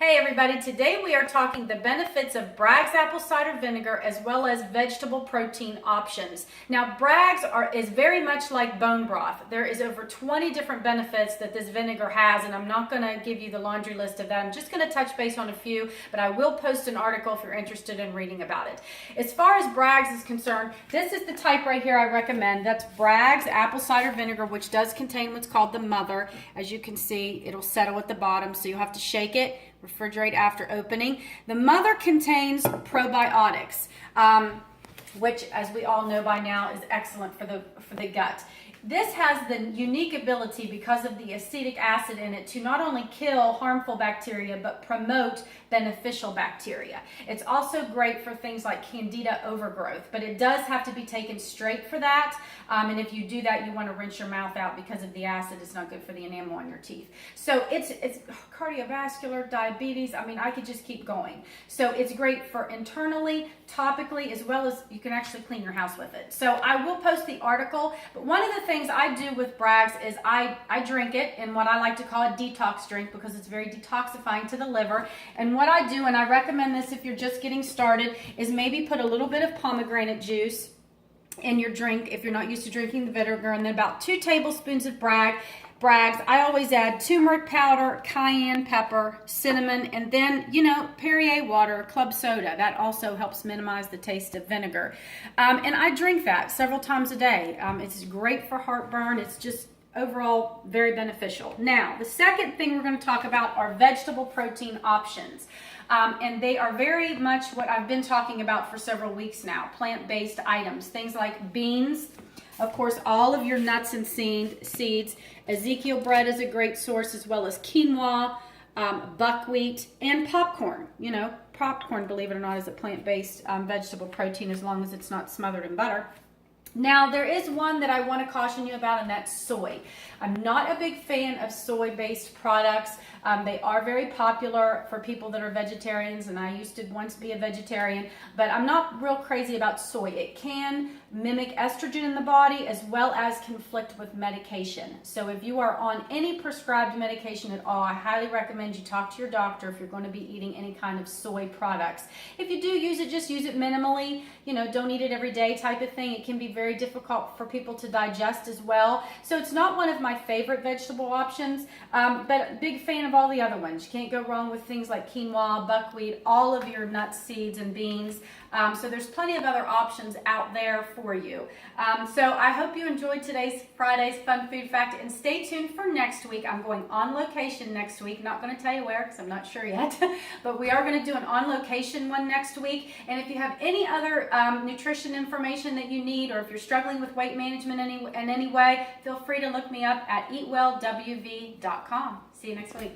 Hey everybody, today we are talking the benefits of Bragg's apple cider vinegar as well as vegetable protein options. Now Bragg's is very much like bone broth. There is over 20 different benefits that this vinegar has, and I'm not going to give you the laundry list of that. I'm just going to touch base on a few, but I will post an article if you're interested in reading about it. As far as Bragg's is concerned, this is the type right here I recommend. That's Bragg's apple cider vinegar, which does contain what's called the mother. As you can see, it'll settle at the bottom, so you'll have to shake it, refrigerate after opening. The mother contains probiotics, which, as we all know by now, is excellent for the gut. This has the unique ability, because of the acetic acid in it, to not only kill harmful bacteria but promote beneficial bacteria. It's also great for things like candida overgrowth, but it does have to be taken straight for that. And if you do that, you want to rinse your mouth out because of the acid. It's not good for the enamel on your teeth. So it's cardiovascular, diabetes. I mean, I could just keep going. So it's great for internally, topically, as well as you can actually clean your house with it. So I will post the article, but one of the things I do with Bragg's is I drink it in what I like to call a detox drink, because it's very detoxifying to the liver. And what I do, and I recommend this if you're just getting started, is maybe put a little bit of pomegranate juice in your drink if you're not used to drinking the vinegar, and then about 2 tablespoons of Bragg's. I always add turmeric powder, cayenne pepper, cinnamon, and then, Perrier water, club soda. That also helps minimize the taste of vinegar. And I drink that several times a day. It's great for heartburn. It's just overall very beneficial. Now, the second thing we're going to talk about are vegetable protein options. And they are very much what I've been talking about for several weeks now, plant-based items, things like beans, of course, all of your nuts and seeds. Ezekiel bread is a great source, as well as quinoa, buckwheat, and popcorn. Popcorn, believe it or not, is a plant-based vegetable protein, as long as it's not smothered in butter. Now, there is one that I want to caution you about, and that's soy. I'm not a big fan of soy-based products. They are very popular for people that are vegetarians, and I used to once be a vegetarian, but I'm not real crazy about soy. It can mimic estrogen in the body, as well as conflict with medication. So if you are on any prescribed medication at all, I highly recommend you talk to your doctor if you're going to be eating any kind of soy products. If you do use it, just use it minimally. Don't eat it every day type of thing. It can be very difficult for people to digest as well. So it's not one of my favorite vegetable options, but big fan of all the other ones. You can't go wrong with things like quinoa, buckwheat, all of your nuts, seeds, and beans. So there's plenty of other options out there for you. So I hope you enjoyed Friday's Fun Food Fact, and stay tuned for next week. I'm going on location next week. Not going to tell you where, because I'm not sure yet, but we are going to do an on location one next week. And if you have any other nutrition information that you need, or if you're struggling with weight management in any way, feel free to look me up at eatwellwv.com. See you next week.